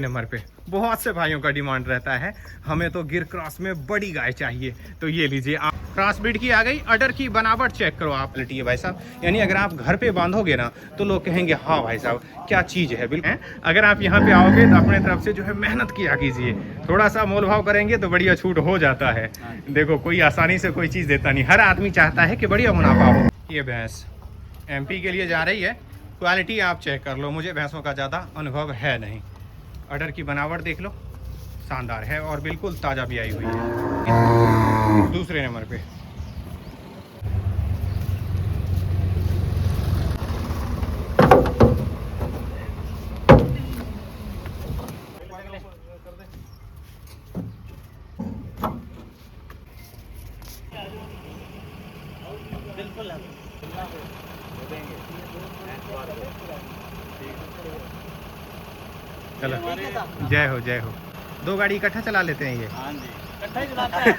Number पे बहुत से भाइयों का डिमांड रहता है, हमें तो गिर क्रॉस में बड़ी गाय चाहिए। तो ये लीजिए आप, क्रॉस ब्रीड की आ गई। अडर की बनावट चेक करो आप, है भाई साहब। यानी अगर आप घर पे बांधोगे ना तो लोग कहेंगे हाँ भाई साहब क्या चीज़ है। बिल्कुल अगर आप यहाँ पे आओगे तो अपने तरफ से जो है मेहनत किया कीजिए, थोड़ा सा मोल भाव करेंगे तो बढ़िया छूट हो जाता है। देखो कोई आसानी से कोई चीज़ देता नहीं, हर आदमी चाहता है कि बढ़िया मुनाफा हो। ये भैंस MP के लिए जा रही है। क्वालिटी आप चेक कर लो, मुझे भैंसों का ज़्यादा अनुभव है नहीं। अडर की बनावट देख लो, शानदार है और बिल्कुल ताज़ा भी आई हुई है। दूसरे नंबर पे चलो जय हो जय हो। दो गाड़ी इकट्ठा चला लेते हैं ये। हाँ जी, इकट्ठा ही चलाता है।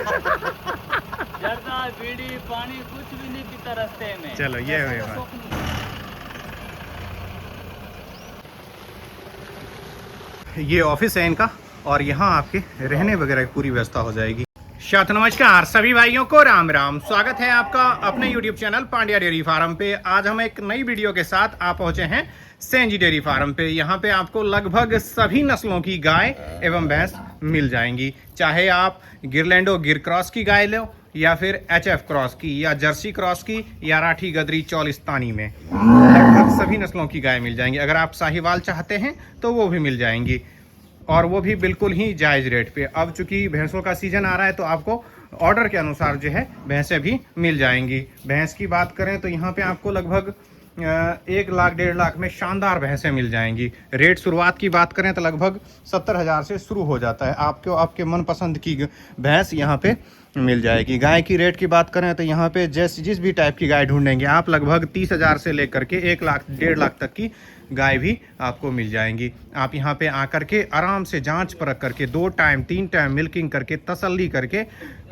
जर्दा बीड़ी पानी कुछ भी नहीं पीता रास्ते में। चलो ये हो। ये ऑफिस है इनका और यहाँ आपके रहने वगैरह की पूरी व्यवस्था हो जाएगी। शात नमस्कार सभी भाइयों को राम राम। स्वागत है आपका अपने YouTube channel Pandya dairy farm पे। आज हम एक नई वीडियो के साथ आप पहुंचे हैं सेंजी डेयरी फार्म पे। यहाँ पे आपको लगभग सभी नस्लों की गाय एवं भैंस मिल जाएंगी, चाहे आप गिरलैंडो गिर क्रॉस की गाय लो या फिर HF क्रॉस की या जर्सी क्रॉस की या राठी गदरी चौलिस्तानी में, लगभग सभी नस्लों की गाय मिल जाएंगी। अगर आप साहिवाल चाहते हैं तो वो भी मिल जाएंगी और वो भी बिल्कुल ही जायज़ रेट पे। अब चूंकि भैंसों का सीजन आ रहा है तो आपको ऑर्डर के अनुसार जो है भैंसें भी मिल जाएंगी। भैंस की बात करें तो यहाँ पे आपको लगभग 1 लाख 1.5 लाख में शानदार भैंसें मिल जाएंगी। रेट शुरुआत की बात करें तो लगभग 70,000 से शुरू हो जाता है। आपको आपके मनपसंद की भैंस यहाँ पे मिल जाएगी। गाय की रेट की बात करें तो यहाँ पे जिस भी टाइप की गाय ढूंढेंगे आप, लगभग 30,000 से लेकर के 1 लाख 1.5 लाख तक की गाय भी आपको मिल जाएंगी। आप यहाँ पे आकर के आराम से जांच परख करके 2 टाइम 3 टाइम मिल्किंग करके तसल्ली करके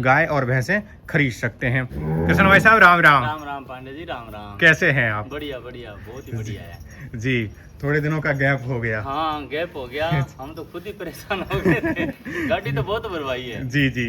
गाय और भैंसें खरीद सकते हैं। कृष्ण भाई साहब राम राम। राम राम पांडे जी, राम राम। कैसे हैं आप? बढ़िया बढ़िया, बहुत ही बढ़िया है जी। थोड़े दिनों का गैप हो गया। हाँ गैप हो गया, हम तो खुद ही परेशान हो गए थे। गाड़ी तो बहुत भरवाई है जी जी,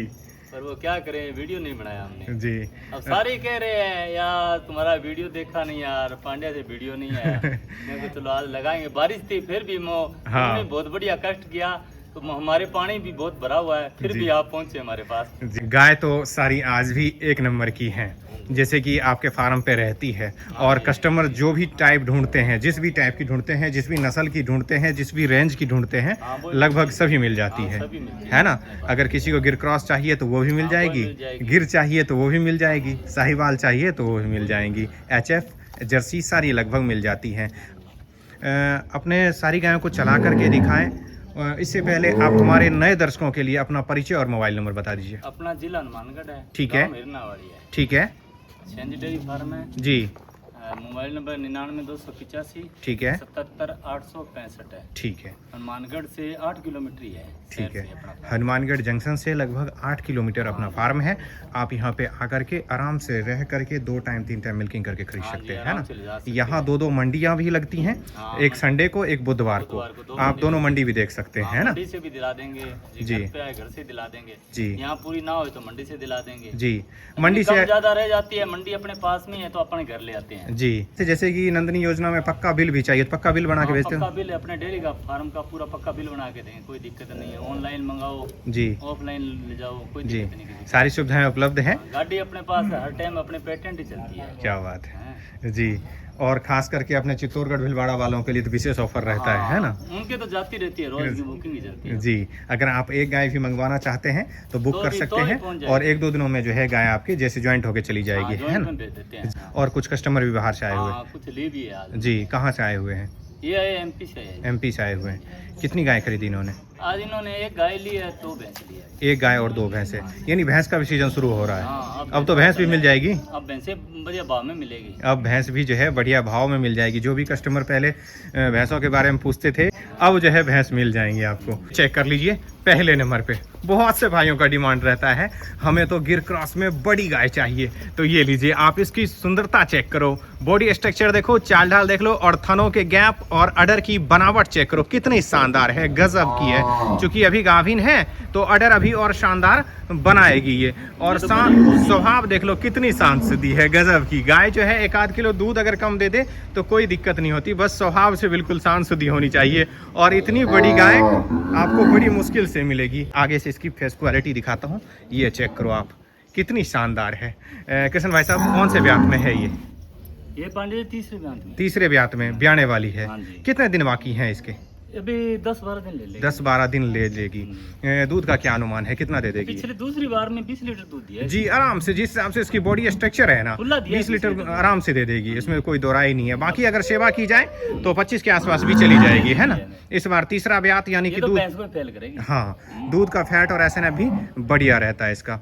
पर वो क्या करें, वीडियो नहीं बनाया हमने जी। अब सारे कह रहे हैं यार तुम्हारा वीडियो देखा नहीं यार, पांड्या से वीडियो नहीं है। मैं कहा चलो आज लगाएंगे। बारिश थी फिर भी हमने बहुत बढ़िया कष्ट किया, तो हमारे पानी भी बहुत भरा हुआ है फिर भी आप पहुंचे हमारे पास। गाय तो सारी आज भी 1 नंबर की हैं, जैसे कि आपके फार्म पे रहती है। और कस्टमर जो भी टाइप ढूंढते हैं, जिस भी टाइप की ढूंढते हैं, जिस भी नस्ल की ढूंढते हैं, जिस भी रेंज की ढूंढते हैं, लगभग सभी मिल जाती है ना। अगर किसी को गिर क्रॉस चाहिए तो वो भी मिल जाएगी, गिर चाहिए तो वो भी मिल जाएगी, साहिवाल चाहिए तो वो भी मिल जाएंगी, HF जर्सी सारी लगभग मिल जाती हैं। अपने सारी गायों को चला करके दिखाएं। इससे पहले आप हमारे नए दर्शकों के लिए अपना परिचय और मोबाइल नंबर बता दीजिए। अपना जिला हनुमानगढ़ है, ठीक है, ठीक है, सेंजी डेयरी फार्म है जी। मोबाइल नंबर 99 285, ठीक है, 77 865 है, ठीक है। हनुमानगढ़ से 8 किलोमीटर ही है, ठीक है। हनुमानगढ़ जंक्शन से लगभग 8 किलोमीटर अपना फार्म है। आप यहाँ पे आकर के आराम से रह करके 2 टाइम 3 टाइम मिल्किंग करके खरीद सकते हैं, है ना। यहाँ 2 मंडियाँ भी लगती हैं, एक संडे को एक बुधवार को। आप दोनों मंडी भी देख सकते हैं, है ना। मंडी से भी दिला देंगे जी, घर से दिला देंगे जी। यहाँ पूरी ना हो तो मंडी से दिला देंगे जी। मंडी से ज्यादा रह जाती है, मंडी अपने पास में है तो अपने घर ले आते हैं जी। जैसे कि नंदनी योजना में पक्का बिल भी चाहिए, पक्का बिल बना के भेजते हैं। पक्का बिल अपने डेयरी का फार्म का पूरा पक्का बिल बना के देंगे, कोई दिक्कत नहीं है। ऑनलाइन मंगाओ जी, ऑफलाइन ले जाओ, कोई दिक्कत नहीं। सारी सुविधाएं उपलब्ध हैं। गाड़ी अपने पास हर टाइम अपने पेटेंट ही चलती है। क्या बात है जी। और खास करके अपने चित्तौड़गढ़ भीलवाड़ा वालों के लिए तो विशेष ऑफर रहता है ना। उनके तो जाती रहती है, रोज की बुकिंग ही चलती है जी। अगर आप एक गाय भी मंगवाना चाहते हैं तो बुक कर सकते हैं और 1-2 दिनों में जो है गाय आपकी जैसे ज्वाइंट होके चली जाएगी, है ना। और कुछ कस्टमर भी बाहर से आए हुए हैं, कुछ ले भी है जी। कहाँ से आए हुए हैं? ये MP से है। MP से आए हुए हैं। कितनी गाय खरीदी इन्होंने? आज इन्होंने एक गाय ली है, 2 भैंस ली है। एक गाय और 2 भैंसे, यानी भैंस का भी सीजन शुरू हो रहा है। हाँ, अब तो भैंस भी मिल जाएगी। अब भैंसे बढ़िया भाव में मिलेगी। अब भैंस भी जो है बढ़िया भाव में मिल जाएगी। जो भी कस्टमर पहले भैंसों के बारे में पूछते थे, अब जो है भैंस मिल जाएंगी आपको। चेक कर लीजिए पहले नंबर पे बहुत से भाइयों का डिमांड रहता है, हमें तो गिर क्रॉस में बड़ी गाय चाहिए। तो ये लीजिए आप, इसकी सुंदरता चेक करो, बॉडी स्ट्रक्चर देखो, चाल ढाल देख लो, और थनों के गैप और अडर की बनावट चेक करो, कितनी शानदार है, गजब की है। क्योंकि अभी गाभिन है तो अडर अभी और शानदार बनाएगी ये। और स्वभाव देख लो कितनी शांत सीधी है, गजब की गाय जो है। 1 आध किलो दूध अगर कम दे दे तो कोई दिक्कत नहीं होती, बस स्वभाव से बिल्कुल शांत सीधी होनी चाहिए। और इतनी बड़ी गाय आपको बड़ी मुश्किल से मिलेगी। आगे से इसकी फेस क्वालिटी दिखाता हूँ, ये चेक करो आप, कितनी शानदार है। कृष्ण भाई साहब कौन से ब्यात में है ये पांडे तीसरे ब्यात में। तीसरे ब्यात में ब्याने वाली है। हाँ जी। कितने दिन बाकी हैं इसके? अभी 10-12 दिन ले लेगी। 10-12 दिन ले लेगी। दूध का क्या अनुमान है, कितना दे देगी? पिछले दूसरी बार में 20 लीटर दूध दिया है। जी आराम से, जिस हिसाब से इसकी बॉडी स्ट्रक्चर है ना, 20 लीटर आराम से दे देगी, इसमें कोई दो राय नहीं है। बाकी अगर सेवा की जाए तो 25 के आसपास भी चली जाएगी, है ना। इस बार तीसरा ब्यात यानी कि दूध, हाँ, दूध का फैट और एसएनएफ भी बढ़िया रहता है इसका।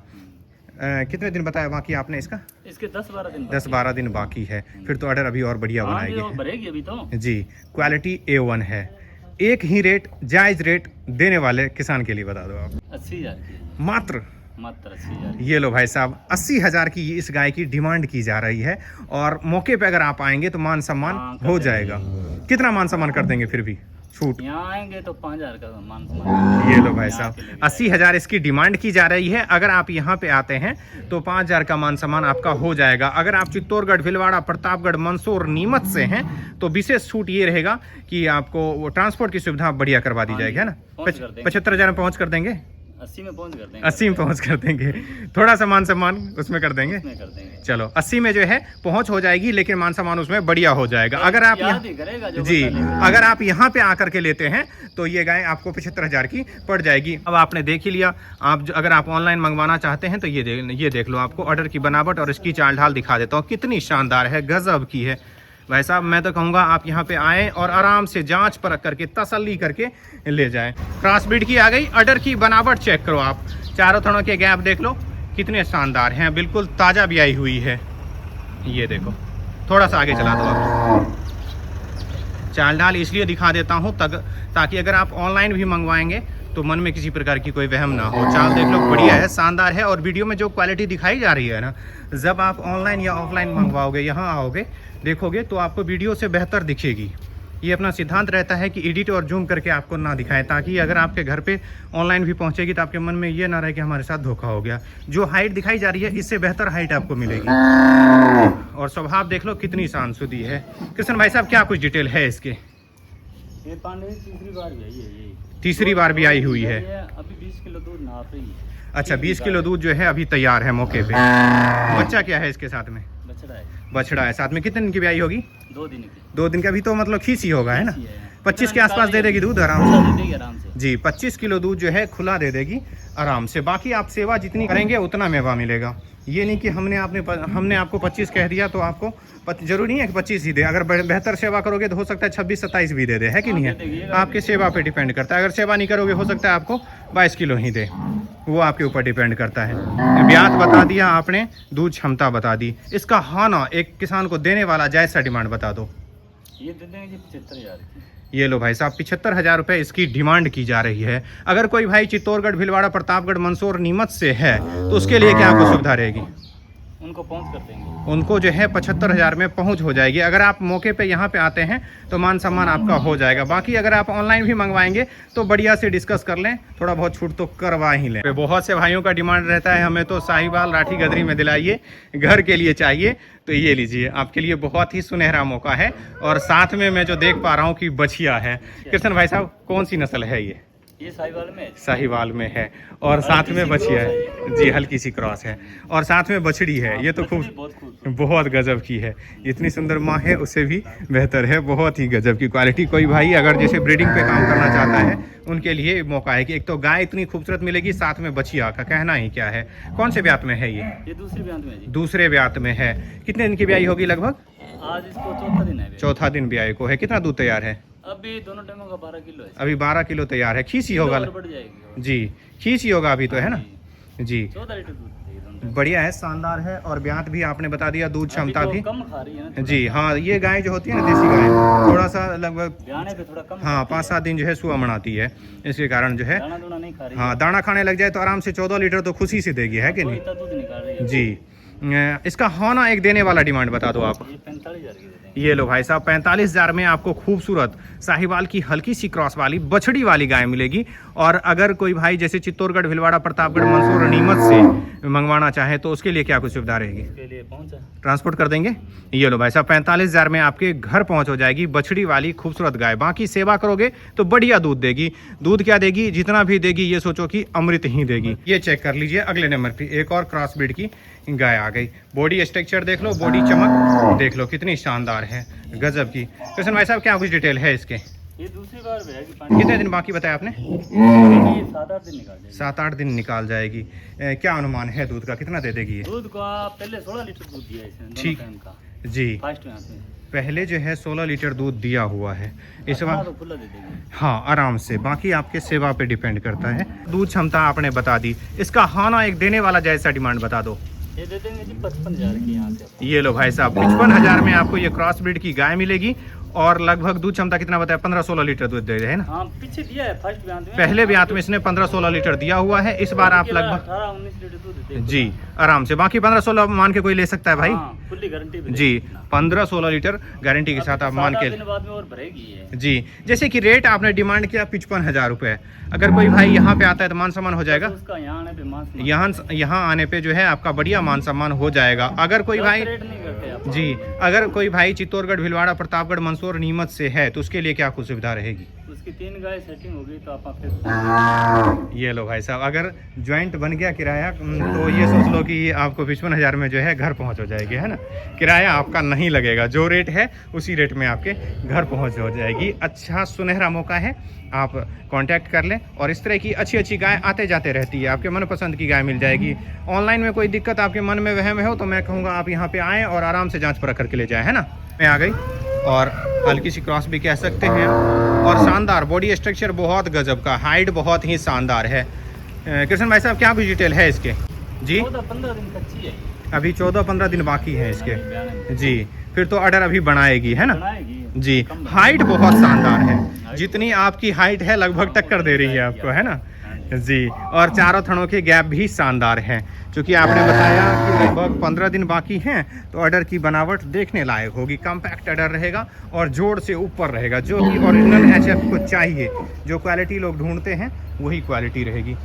कितने दिन बताया बाकी आपने इसका? इसके 10-12 दिन। 10-12 दिन बाकी है, फिर तो ऑर्डर अभी और बढ़िया बनाएगी। बढ़ेगी अभी तो जी। क्वालिटी A1 है। एक ही रेट, जायज रेट देने वाले किसान के लिए बता दो आप। 80,000 की मात्र 80,000। ये लो भाई साहब, 80,000 की इस गाय की डिमांड की जा रही है। और मौके पे अगर आप आएंगे तो मान सम्मान हो जाएगा। कितना मान सम्मान कर देंगे फिर भी छूट? यहाँ आएंगे तो 5,000 का मान सम्मान। ये लो भाई साहब, 80,000 इसकी डिमांड की जा रही है। अगर आप यहाँ पे आते हैं तो 5,000 का मान सम्मान आपका हो जाएगा। अगर आप चित्तौड़गढ़, भीलवाड़ा, प्रतापगढ़, मंदसौर, नीमच से हैं तो विशेष छूट ये रहेगा कि आपको वो ट्रांसपोर्ट की सुविधा बढ़िया करवा दी जाएगी, है ना। 75,000 में पहुँच कर देंगे, 80 में पहुंच कर देंगे। 80 में पहुंच कर देंगे, थोड़ा सा मान सम्मान उसमें कर देंगे। चलो 80 में जो है पहुंच हो जाएगी, लेकिन मान सम्मान उसमें बढ़िया हो जाएगा। अगर आप जी, अगर आप यहाँ पे आकर के लेते हैं तो ये गाय आपको 75,000 की पड़ जाएगी। अब आपने देख ही लिया। आप अगर आप ऑनलाइन मंगवाना चाहते हैं तो ये देख लो, आपको ऑर्डर की बनावट और इसकी चाल ढाल दिखा देता हूँ, कितनी शानदार है, गजब की है। भाई साहब मैं तो कहूँगा आप यहाँ पे आएँ और आराम से जांच परख करके तसल्ली करके ले जाएं। क्रॉस ब्रीड की आ गई, अडर की बनावट चेक करो आप, चारों थनों के गैप देख लो कितने शानदार हैं, बिल्कुल ताज़ा ब्याई हुई है। ये देखो, थोड़ा सा आगे चला दो आप। चाल ढाल इसलिए दिखा देता हूँ ताकि अगर आप ऑनलाइन भी मंगवाएंगे तो मन में किसी प्रकार की कोई वहम ना हो। चाल देख लो, बढ़िया है, शानदार है। और वीडियो में जो क्वालिटी दिखाई जा रही है ना, जब आप ऑनलाइन या ऑफलाइन मंगवाओगे, यहाँ आओगे देखोगे तो आपको वीडियो से बेहतर दिखेगी। ये अपना सिद्धांत रहता है कि एडिट और जूम करके आपको ना दिखाएं, ताकि अगर आपके घर पे ऑनलाइन भी पहुंचेगी तो आपके मन में ये ना रहे कि हमारे साथ धोखा हो गया। जो हाइट दिखाई जा रही है इससे बेहतर हाइट आपको मिलेगी। और स्वभाव देख लो कितनी शांत सुधी है। कृष्ण भाई साहब क्या कुछ डिटेल है इसके? ये पांडे तीसरी बार भी आई है। तीसरी बार भी आई हुई है। अभी 20 किलो दूध नाप रही है। अच्छा, 20 किलो दूध जो है अभी तैयार है मौके पे। बच्चा क्या है इसके साथ में? बछड़ा है साथ में। कितने दिन की ब्याई होगी? 2 दिन की। 2 दिन का भी तो मतलब खींची होगा, है ना। 25 के आसपास दे देगी दूध आराम से। जी 25 किलो दूध जो है खुला दे देगी आराम से। बाकी आप सेवा जितनी करेंगे उतना मेवा मिलेगा। ये नहीं कि हमने आपको 25 कह दिया तो आपको जरूरी नहीं है कि 25 ही दे। अगर बेहतर सेवा करोगे तो हो सकता है 26-27 भी दे दे, है कि नहीं है। आपके सेवा पे डिपेंड करता है। अगर सेवा नहीं करोगे हो सकता है आपको 22 किलो ही दे, वो आपके ऊपर डिपेंड करता है। ब्यात बता दिया आपने, दूध क्षमता बता दी। इसका हाना एक किसान को देने वाला जायज सा डिमांड बता दो। ये दे देंगे 75,000 की। ये लो भाई साहब, 75,000 रुपये इसकी डिमांड की जा रही है। अगर कोई भाई चित्तौड़गढ़, भीलवाड़ा, प्रतापगढ़, मंदसौर, नीमच से है तो उसके लिए क्या आपको सुविधा रहेगी? उनको पहुंच कर देंगे। उनको जो है 75,000 में पहुंच हो जाएगी। अगर आप मौके पे यहाँ पे आते हैं तो मान सम्मान आपका हो जाएगा। बाकी अगर आप ऑनलाइन भी मंगवाएंगे तो बढ़िया से डिस्कस कर लें, थोड़ा बहुत छूट तो करवा ही लें। बहुत से भाइयों का डिमांड रहता है हमें तो साहिवाल राठी गदरी में दिलाइए, घर के लिए चाहिए। तो ये लीजिए, आपके लिए बहुत ही सुनहरा मौका है। और साथ में मैं जो देख पा रहा हूँ कि बछिया है। कृष्ण भाई साहब कौन सी नस्ल है ये? ये साहिवाल में है और साथ में बछिया है। जी हल्की सी क्रॉस है और साथ में बछड़ी है। ये तो खूब बहुत गजब की है। इतनी सुंदर माँ है उससे भी बेहतर है, बहुत ही गजब की क्वालिटी। कोई भाई अगर जैसे ब्रीडिंग पे काम करना चाहता है उनके लिए मौका है कि एक तो गाय इतनी खूबसूरत मिलेगी, साथ में बछिया का कहना ही क्या है। कौन से ब्यात में है ये? दूसरे ब्यात में है। दूसरे ब्यात में है। कितने दिन की ब्याई होगी लगभग? आज इसको चौथा दिन है। चौथा दिन ब्याई को है। कितना दूध तैयार है? अभी दोनों टाइमों का 12 किलो है। अभी 12 किलो तैयार है। खीसी होगा और बढ़ जाएगी। जी, खीसी होगा अभी तो, है ना जी। 14 लीटर दूध देगी दोनों टाइम। बढ़िया है, शानदार है। और ब्यात भी आपने बता दिया, दूध क्षमता अभी भी तो कम खा रही है ना जी। हाँ, ये गाय जो होती है ना देसी गाय, थोड़ा सा लगभग ब्याने पे थोड़ा कम हाँ 5-7 दिन जो है सुबह मनाती है, इसके कारण जो है दाना दूना नहीं खा रही हाँ दाना खाने लग जाए तो आराम से 14 लीटर तो खुशी से देगी, है कि है। नहीं इतना दूध निकाल रही है। जी। इसका होना एक देने वाला डिमांड बता दो आप। ये 45,000 की देते हैं। ये लो भाई साहब, 45,000 में आपको खूबसूरत साहिवाल की हल्की सी क्रॉस वाली बछड़ी वाली गाय मिलेगी। और अगर कोई भाई जैसे चित्तौड़गढ़, भिलवाड़ा, प्रतापगढ़, मंदसौर और नीमच से मंगवाना चाहे तो उसके लिए क्या कुछ सुविधा रहेगी? इसके लिए पहुंचा ट्रांसपोर्ट कर देंगे। ये लो भाई साहब, 45,000 में आपके घर पहुंच हो जाएगी बछड़ी वाली खूबसूरत गाय। बाकी सेवा करोगे तो बढ़िया दूध देगी। दूध क्या देगी? जितना भी देगी ये सोचो कि अमृत ही देगी। ये चेक कर लीजिए अगले नंबर पे एक और क्रॉस ब्रीड की गाय आ गई। बॉडी स्ट्रक्चर देख लो, बॉडी चमक देख लो कितनी शानदार है, गजब की। कृष्ण भाई साहब क्या कुछ डिटेल है इसके? ये दूसरी बार भेजेगी पानी। कितने दिन बाकी बताया आपने? ये 7-8 दिन निकाल जाएगी। 7-8 दिन निकाल जाएगी। क्या अनुमान है दूध का, कितना दे देगी ये? दूध को आप पहले 16 लीटर दूध दिया इसने दोनों ठीक। टाइम का। जी, फास्ट में आते पहले जो है 16 लीटर दूध दिया हुआ है इस बार। तो खुला दे देंगे। हाँ आराम से, बाकी आपके सेवा पे डिपेंड करता है। दूध क्षमता आपने बता दी। इसका हाना एक देने वाला जैसा डिमांड बता दो। ये दे देंगे जी 55,000 की यहाँ से। ये लो भाई साहब, 55,000 में आपको ये क्रॉस ब्रीड की गाय मिलेगी। और लगभग दूध क्षमता कितना बताया? 15-16 लीटर दूध दे रहे हैं ना? हाँ पीछे दिया है फर्स्ट ब्यात में। पहले ब्यात में इसने 15-16 लीटर दिया हुआ है। इस बार आप लगभग 18-19 लीटर दूध देते हैं। जी आराम से, बाकी 15-16 मान के कोई ले सकता है भाई। हाँ, फुल्ली गारंटी भी जी, देते हैं। 15-16 लीटर गारंटी के साथ आप मान 7-8 के दिन बाद में और भरेगी ये। जी। जैसे कि रेट आपने डिमांड किया 55,000 रुपए, अगर कोई भाई यहाँ पे आता है तो मान सम्मान हो जाएगा? तो उसका यहाँ आने पे मान सम्मान। यहाँ आने पे जो है आपका बढ़िया मान सम्मान हो जाएगा। अगर कोई भाई रेट नहीं करते आप। जी, अगर कोई भाई चित्तौड़गढ़, भिलवाड़ा, प्रतापगढ़, मंदसौर, नीमच से है तो उसके लिए क्या कुछ सुविधा रहेगी? उसकी 3 गाय सेटिंग होगी तो आप फिर। ये लो भाई साहब, अगर ज्वाइंट बन गया किराया तो ये सोच लो कि आपको 55,000 में जो है घर पहुंच हो जाएगी, है ना? किराया आपका नहीं लगेगा, जो रेट है उसी रेट में आपके घर पहुंच हो जाएगी। अच्छा सुनहरा मौका है, आप कांटेक्ट कर लें। और इस तरह की अच्छी अच्छी गाय आते जाते रहती है, आपके मनपसंद की गाय मिल जाएगी। ऑनलाइन में कोई दिक्कत आपके मन में वहम हो तो मैं कहूँगा आप यहाँ पे आएँ और आराम से जाँच परख करके ले जाएँ, है ना? मैं आ गई और हल्की सी क्रॉस भी कह सकते हैं। और शानदार बॉडी स्ट्रक्चर बहुत गजब का, हाइट बहुत ही शानदार है। कृष्ण भाई साहब क्या कुछ डिटेल है इसके? जी 14-15 दिन कच्ची है। अभी 14-15 दिन बाकी है इसके। ब्याने जी, फिर तो ऑर्डर अभी बनाएगी, है ना? बनाएगी। जी, हाइट बहुत शानदार है। जितनी आपकी हाइट है लगभग टक्कर दे रही है आपको, है ना? जी। और चारों थनों के गैप भी शानदार हैं। क्योंकि आपने बताया कि लगभग 15 दिन बाकी हैं तो ऑर्डर की बनावट देखने लायक होगी। कॉम्पैक्ट ऑर्डर रहेगा और जोड़ से ऊपर रहेगा, जो कि ओरिजिनल एचएफ को चाहिए। जो क्वालिटी लोग ढूंढते हैं वही क्वालिटी रहेगी।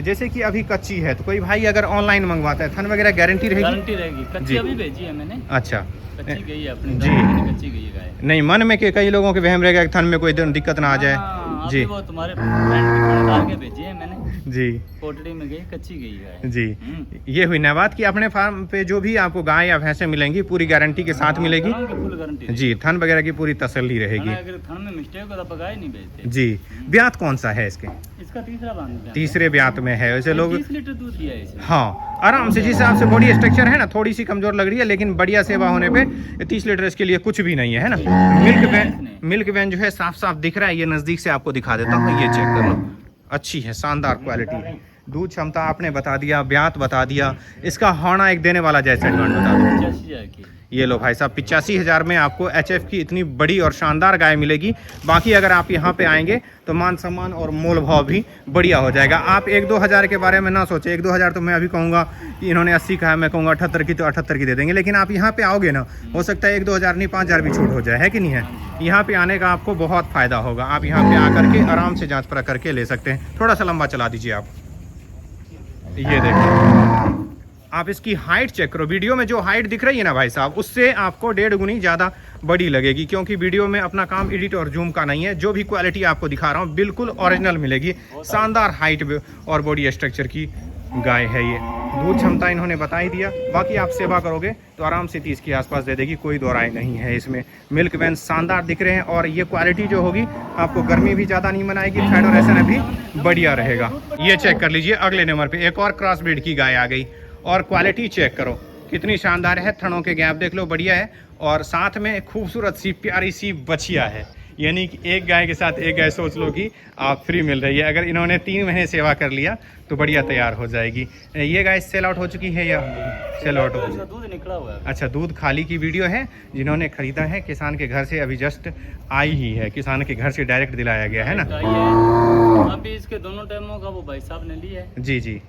जैसे कि अभी कच्ची है तो कोई भाई अगर ऑनलाइन मंगवाता है, थन वगैरह गारंटी रहेगी? गारंटी रहेगी। कच्ची अभी भेजी है मैंने। अच्छा, कच्ची गई है अपनी जी। कच्ची गई है गाय। नहीं मन में के कई लोगों के वहम रहेगा कि थन में कोई दिक्कत ना आ जाए। हाँ, जी अभी वो तुम्हारे फ्रेंड के थानेदार के भेजी है मैंने। जी कोटड़ी में गई, कच्ची गई गाय। जी। ये हुई ना बात कि अपने फार्म पे जो भी आपको गाय या भैंसें मिलेंगी पूरी गारंटी के साथ मिलेगी। Full guarantee. जी, थन वगैरह की पूरी तसल्ली रहेगी। अगर थन में मिस्टेक हो तो गाय नहीं बेचते। जी। ब्यात कौन सा है इसके? इसका तीसरा बांध है। तीसरे ब्यात में है। वैसे लोग 30 लीटर दूध दिया है इसने। हाँ आराम से, जिस हिसाब से बॉडी स्ट्रक्चर है ना थोड़ी सी कमजोर लग रही है, लेकिन बढ़िया सेवा होने पे 30 लीटर इसके लिए कुछ भी नहीं है ना? मिल्क वैन जो है साफ साफ दिख रहा है। ये नजदीक से आपको दिखा देता हूँ, ये चेक कर लो, अच्छी है, शानदार क्वालिटी। दूध क्षमता आपने बता दिया, ब्यात बता दिया। इसका हाना एक देने वाला जैसा डिमांड बता दो। 85,000 की। ये लो भाई साहब, 85,000 में आपको एचएफ की इतनी बड़ी और शानदार गाय मिलेगी। बाकी अगर आप यहाँ पे आएंगे तो मान सम्मान और मोल भाव भी बढ़िया हो जाएगा। आप 1-2 हज़ार के बारे में ना सोचें। 1-2 हज़ार तो मैं अभी कहूँगा कि इन्होंने 80 कहा है, मैं कहूँगा 78 की तो 78 की दे देंगे। लेकिन आप यहाँ पे आओगे ना, हो सकता है 1-2 हज़ार नहीं 5,000 भी छूट हो जाए, है कि नहीं है? यहाँ पे आने का आपको बहुत फ़ायदा होगा। आप यहाँ पे आकर के आराम से जाँच परख करके ले सकते हैं। थोड़ा सा लंबा चला दीजिए आप। ये देखिए, आप इसकी हाइट चेक करो। वीडियो में जो हाइट दिख रही है ना भाई साहब, उससे आपको 1.5 गुनी ज़्यादा बड़ी लगेगी, क्योंकि वीडियो में अपना काम एडिट और जूम का नहीं है। जो भी क्वालिटी आपको दिखा रहा हूँ बिल्कुल ओरिजिनल मिलेगी। शानदार हाइट और बॉडी स्ट्रक्चर की गाय है ये। दूध क्षमता इन्होंने बता ही दिया। बाकी आप सेवा करोगे तो आराम से 30 के आसपास दे देगी, कोई दो राय नहीं है इसमें। मिल्क वैन शानदार दिख रहे हैं और ये क्वालिटी जो होगी आपको गर्मी भी ज़्यादा नहीं मनाएगी, फैट और ऐसा भी बढ़िया रहेगा। ये चेक कर लीजिए अगले नंबर पे एक और क्रॉस ब्रीड की गाय आ गई और क्वालिटी चेक करो कितनी शानदार है। थनों के गैप देख लो, बढ़िया है। और साथ में खूबसूरत सी प्यारी सी बछिया है। यानी कि एक गाय के साथ एक गाय सोच लो कि आप फ्री मिल रही है। अगर इन्होंने 3 महीने सेवा कर लिया तो बढ़िया तैयार हो जाएगी। ये गाय सेल आउट हो चुकी है या सेल आउट हो चुकी है? दूध निकला हुआ है। अच्छा, दूध खाली की वीडियो है। जिन्होंने खरीदा है किसान के घर से, अभी जस्ट आई ही है, किसान के घर से डायरेक्ट दिलाया गया है ना। अभी इसके दोनों टाइमों का वो भाई साहब ने ली है। जी जी।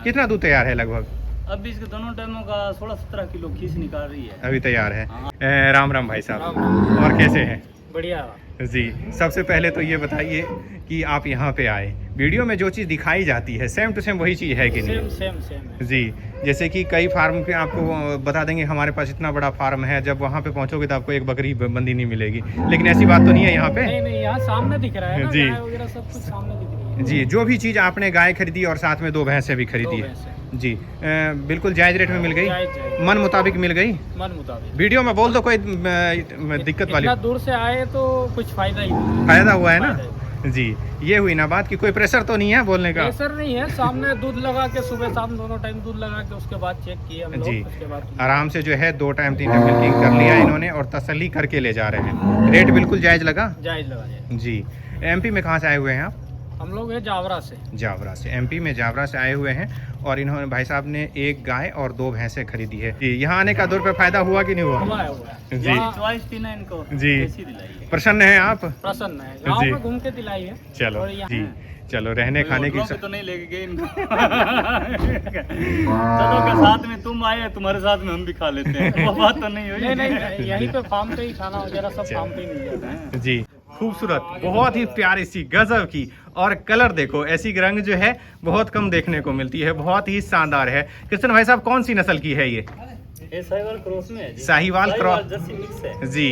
कितना दूध तैयार है लगभग? अभी इसके दोनों टाइमों का 16-17 किलो खीस निकाल रही है। अभी तैयार है। हाँ। राम राम भाई साहब, और कैसे हैं? बढ़िया जी। सबसे पहले तो ये बताइए कि आप यहाँ पे आए, वीडियो में जो चीज़ दिखाई जाती है सेम टू सेम वही चीज़ है कि नहीं? सेम जी। जैसे कि कई फार्म पे आपको बता देंगे हमारे पास इतना बड़ा फार्म है, जब वहाँ पे पहुँचोगे तो आपको एक बकरी बंदी नहीं मिलेगी, लेकिन ऐसी बात तो नहीं है यहाँ पे। नहीं, यहाँ सामने दिख रहा है ना, जी। गाय वगैरह सब कुछ सामने दिख रही है। जी, जो भी चीज़ आपने गाय खरीदी और साथ में 2 भैंसें भी खरीदी है जी, बिल्कुल जायज़ रेट में मिल गई, मन मुताबिक मिल गई। मन मुताबिक वीडियो में बोल दो, कोई दिक्कत वाली? इतना दूर से आए तो कुछ फायदा ही नहीं। फायदा हुआ है ना जी। ये हुई ना बात कि कोई प्रेशर तो नहीं है बोलने का? प्रेशर नहीं है, सामने दूध लगा के सुबह शाम दोनों टाइम दूध लगा के उसके बाद चेक किया हम लोग, जी। उसके बाद आराम से जो है 2 टाइम 3 टाइम मिल्किंग कर लिया इन्होंने और तसल्ली करके ले जा रहे हैं। रेट बिल्कुल जायज़ लगा जायज लगा जी। एमपी में कहाँ से आए हुए हैं आप? हम लोग है जावरा से। जावरा से, एमपी में जावरा से आए हुए हैं और इन्होंने भाई साहब ने 1 गाय और 2 भैंसें खरीदी है जी। यहाँ आने का 2 रुपये फायदा हुआ कि नहीं हुआ? हुआ है। जी। चॉइस थी ना इनको, जी। कैसी दिलाई? प्रसन्न है आप? प्रसन्न है, गाँव जी। में घूम के दिलाई है। चलो और यहाँ- जी, चलो रहने खाने की तो नहीं लेके गए इनको। चलो के साथ में तुम आए, तुम्हारे साथ में हम भी खा लेते हैं। वो बात तो नहीं हुई। नहीं, यहीं पे फार्म पे ही खाना वगैरह सब फार्म पे ही मिल जाता है जी। खूबसूरत, बहुत ही प्यारी सी गजब की, और कलर देखो, ऐसी रंग जो है बहुत कम देखने को मिलती है, बहुत ही शानदार है। कृष्ण भाई साहब, कौन सी नस्ल की है ये? साहिवाल क्रॉस में है जी। साहिवाल क्रॉस जर्सी मिक्स है जी।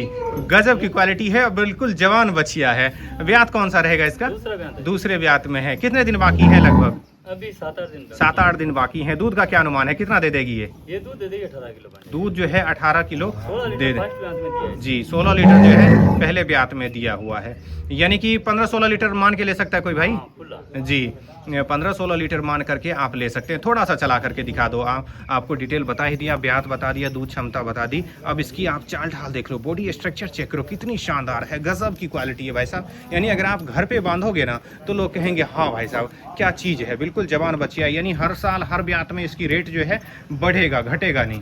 गजब की क्वालिटी है और बिल्कुल जवान बछिया है। ब्यात कौन सा रहेगा इसका? दूसरा ब्यात है। दूसरे ब्यात में है। कितने दिन बाकी है लगभग? अभी 7-8 दिन 7-8 दिन बाकी है। दूध का क्या अनुमान है, कितना दे देगी ये दूध दे देगी 18 किलो बने। दूध जो है 18 किलो 16 दे लीटर दे फर्स्ट ब्यात में दिया है। जी। 16 लीटर जो है पहले ब्यात में दिया हुआ है, यानी कि 15-16 लीटर मान के ले सकता है कोई भाई? हाँ, खुला। जी, 15-16 लीटर मान करके आप ले सकते हैं। थोड़ा सा चला करके दिखा दो। आपको डिटेल बता ही दिया, ब्यात बता दिया, दूध क्षमता बता दी। अब इसकी आप चाल ढाल देख लो, बॉडी स्ट्रक्चर चेक करो, कितनी शानदार है, गजब की क्वालिटी है भाई साहब। यानी अगर आप घर पे बांधोगे ना तो लोग कहेंगे हाँ भाई साहब क्या चीज़ है, बिल्कुल जवान बच्चिया। यानी हर साल हर ब्यात में इसकी रेट जो है बढ़ेगा, घटेगा नहीं।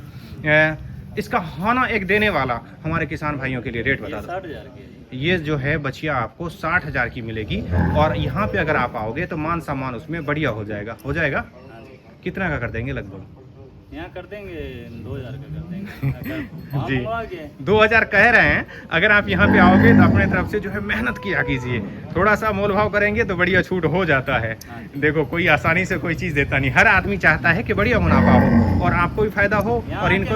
इसका होना एक देने वाला हमारे किसान भाइयों के लिए रेट बता दो। 60,000 की है। ये जो है बछिया आपको 60,000 की मिलेगी, और यहाँ पे अगर आप आओगे तो मान सम्मान उसमें बढ़िया हो जाएगा। हो जाएगा? हाँ जी। कितना का कर देंगे लगभग? यहाँ कर देंगे 2,000 का कर देंगे। जी। जी 2,000 कह रहे हैं। अगर आप यहाँ पे आओगे तो अपने तरफ से जो है मेहनत किया कीजिए, थोड़ा सा मोल भाव करेंगे तो बढ़िया छूट हो जाता है। देखो, कोई आसानी से कोई चीज़ देता नहीं, हर आदमी चाहता है कि बढ़िया मुनाफा हो और आपको भी फायदा हो और इनको।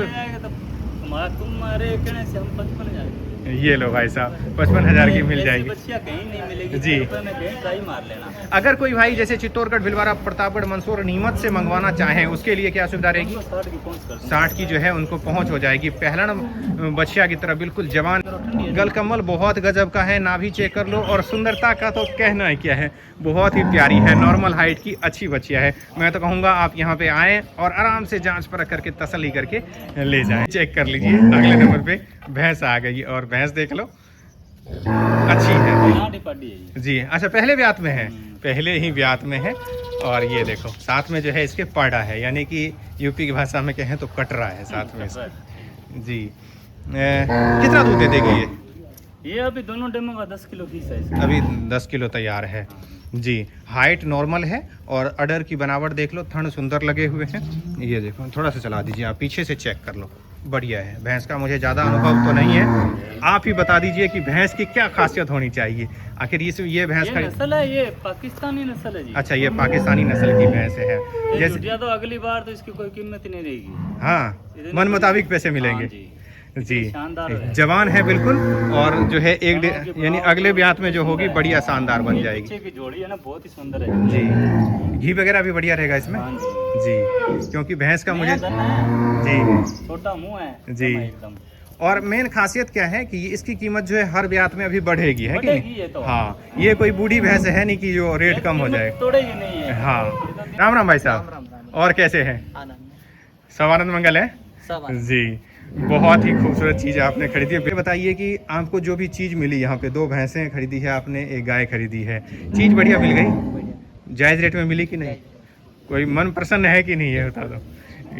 तुम्हारे कहने से हम 55,000 ये लो भाई साहब, 55,000 की मिल जाएगी बच्चियाँ कहीं नहीं मिलेगी जी। में कहीं ट्राई मार लेना। अगर कोई भाई जैसे चित्तौड़गढ़, भिलवाड़ा, प्रतापगढ़, मंदसौर, नीमच से मंगवाना चाहें उसके लिए क्या सुविधा रहेगी? 60 की पहुँच कर 60 की जो है उनको पहुंच हो जाएगी। पहलण बछिया की तरह बिल्कुल जवान, गलकम्मल बहुत गजब का है, नाभि चेक कर लो, और सुंदरता का तो कहना ही क्या है, बहुत ही प्यारी है। नॉर्मल हाइट की अच्छी बछिया है। मैं तो कहूँगा आप यहाँ पे आएँ और आराम से जांच परख करके तसल्ली करके ले जाएं। चेक कर लीजिए। अगले नंबर पे भैंस आ गई, और भैंस देख लो अच्छी है जी। अच्छा, पहले ब्यात में है? पहले ही ब्यात में है। और ये देखो साथ में जो है इसके पाड़ा है, यानी कि यूपी की भाषा में कहें तो कटरा है साथ में जी। कितना दूध दे देगी ये? अभी दोनों डेमो का 10 किलो फीस है इसका। अभी 10 किलो तैयार है जी। हाइट नॉर्मल है और अडर की बनावट देख लो, थन सुंदर लगे हुए हैं। ये देखो, थोड़ा सा चला दीजिए, आप पीछे से चेक कर लो, बढ़िया है। भैंस का मुझे ज़्यादा अनुभव तो नहीं है, आप ही बता दीजिए कि भैंस की क्या खासियत होनी चाहिए। आखिर ये भैंस का नस्ल है, ये पाकिस्तानी नस्ल है जी। अच्छा, ये पाकिस्तानी नस्ल की भैंस है। जैसे तो अगली बार तो इसकी कोई कीमत ही नहीं रहेगी। हाँ, मन मुताबिक पैसे मिलेंगे जी। शानदार है, जवान है बिल्कुल, और जो है यानी अगले ब्यात में जो होगी बढ़िया शानदार बन जाएगी। पीछे की जोड़ी है ना, बहुत ही सुंदर है जी। घी वगैरह भी बढ़िया रहेगा इसमें जी, क्योंकि भैंस का मुझे जी छोटा मुंह है जी। एकदम। और मेन खासियत क्या है कि इसकी कीमत जो है हर ब्यात में अभी बढ़ेगी, है कि नहीं? ये तो हाँ, ये कोई बूढ़ी भैंस है नहीं कि जो रेट कम हो जाए। तोड़ेगी नहीं है। हाँ। राम राम भाई साहब, और कैसे हैं? सब आनंद मंगल है जी। बहुत ही खूबसूरत चीज़ आपने खरीदी है। बताइए कि आपको जो भी चीज़ मिली यहाँ पे, 2 भैंसें खरीदी है आपने, एक गाय खरीदी है, चीज़ बढ़िया मिल गई? जायज़ रेट में मिली कि नहीं? कोई मन प्रसन्न है कि नहीं, ये बता दो।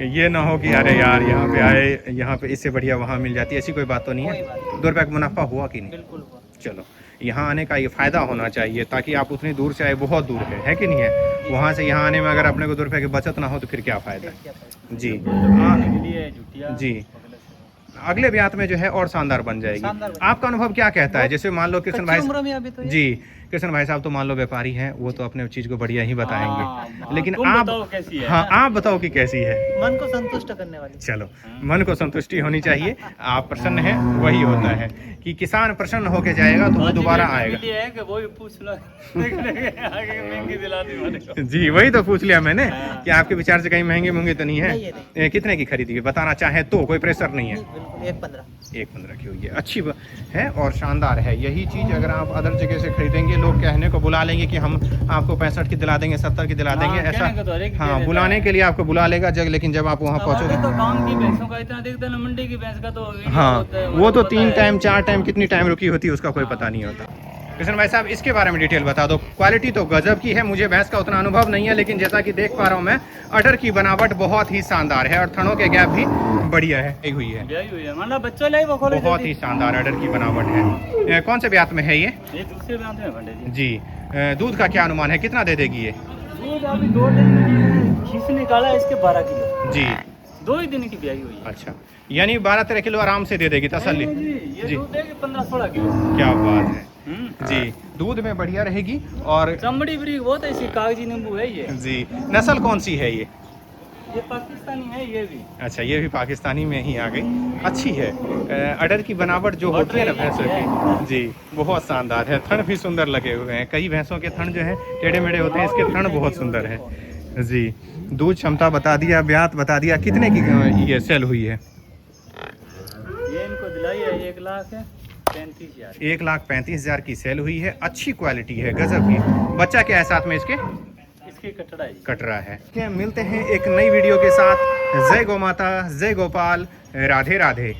ये ना हो कि अरे यार यहाँ पे आए, यहाँ पे इससे बढ़िया वहाँ मिल जाती है, ऐसी कोई बात तो नहीं है? 2 रुपये का मुनाफा हुआ कि नहीं? बिल्कुल हुआ। चलो, यहाँ आने का ये फ़ायदा होना चाहिए, ताकि आप उतनी दूर से आए, बहुत दूर है कि नहीं है? वहाँ से यहाँ आने में अगर अपने को 2 रुपये की बचत ना हो तो फिर क्या फ़ायदा? जी जी, अगले ब्यात में जो है और शानदार बन जाएगी। आपका अनुभव क्या कहता है? जैसे मान लो कृष्ण भाई जी, कृष्ण भाई साहब तो मान लो व्यापारी हैं, वो तो अपने चीज़ को बढ़िया ही बताएंगे, लेकिन आप कैसी है? हाँ, आप बताओ कि कैसी है? मन को संतुष्ट करने वाली। चलो, मन को संतुष्टि होनी चाहिए, आप प्रसन्न हैं वही होता है कि किसान प्रसन्न होके जाएगा तो वो दोबारा आएगा। है कि वो भी पूछ लो आगे महंगी दिला दी मैंने। जी, वही तो पूछ लिया मैंने कि आपके विचार से कहीं महंगे महंगे तो नहीं है? कितने की खरीदी है बताना चाहे तो, कोई प्रेशर नहीं है। बिल्कुल 1.15 की हुई है, अच्छी है और शानदार है। यही चीज़ अगर आप अदर जगह से खरीदेंगे, लोग कहने को बुला लेंगे कि हम आपको 65 की दिला देंगे, 70 की दिला देंगे, ऐसा हाँ, बुलाने के लिए आपको बुला लेगा जग, लेकिन जब आप वहाँ पहुँचोगे तो गांव की भैंसों का इतना दिखता है ना, मंडी की भैंस का तो हाँ, वो तो 3 टाइम 4 टाइम कितनी टाइम रुकी होती है उसका कोई पता नहीं होता। कृष्ण भाई साहब, इसके बारे में डिटेल बता दो। क्वालिटी तो गजब की है, मुझे भैंस का उतना अनुभव नहीं है, लेकिन जैसा कि देख पा रहा हूँ मैं, अडर की बनावट बहुत ही शानदार है और थनों के गैप भी बढ़िया है, हुई है। बहुत ही शानदार अडर की बनावट है। कौन से ब्यात में है ये? दूसरे ब्यात में पंडित जी। दूध का क्या अनुमान है, कितना दे देगी ये? दूध अभी 2 दिन खींच निकाला है इसके 12 किलो जी, 2 ही दिन की ब्याई हुई है। अच्छा, यानी 12-13 किलो आराम से दे देगी तसल्ली? ये दूध देगी 15-16 किलो। क्या बात है जी, दूध में बढ़िया रहेगी और चमड़ी बड़ी बहुत ऐसी कागजी नींबू है ये। जी, नस्ल कौन सी है ये? ये पाकिस्तानी है ये भी। अच्छा, ये भी पाकिस्तानी में ही आ गई, अच्छी है। अडर की बनावट जो होती है ना भैंसों की, जी, बहुत शानदार है। थन भी सुंदर लगे हुए हैं, कई भैंसों के थन जो है टेढ़े मेढ़े होते हैं, इसके थन बहुत सुंदर है जी। दूध क्षमता बता दिया, ब्यात बता दिया, कितने की ये सेल हुई है? ये इनको दिलाई है 1,35,000। 1,35,000 की सेल हुई है, अच्छी क्वालिटी है, गजब की। बच्चा क्या है साथ में इसके? कटरा है। मिलते हैं एक नई वीडियो के साथ। जय गौ माता, जय गोपाल, राधे राधे।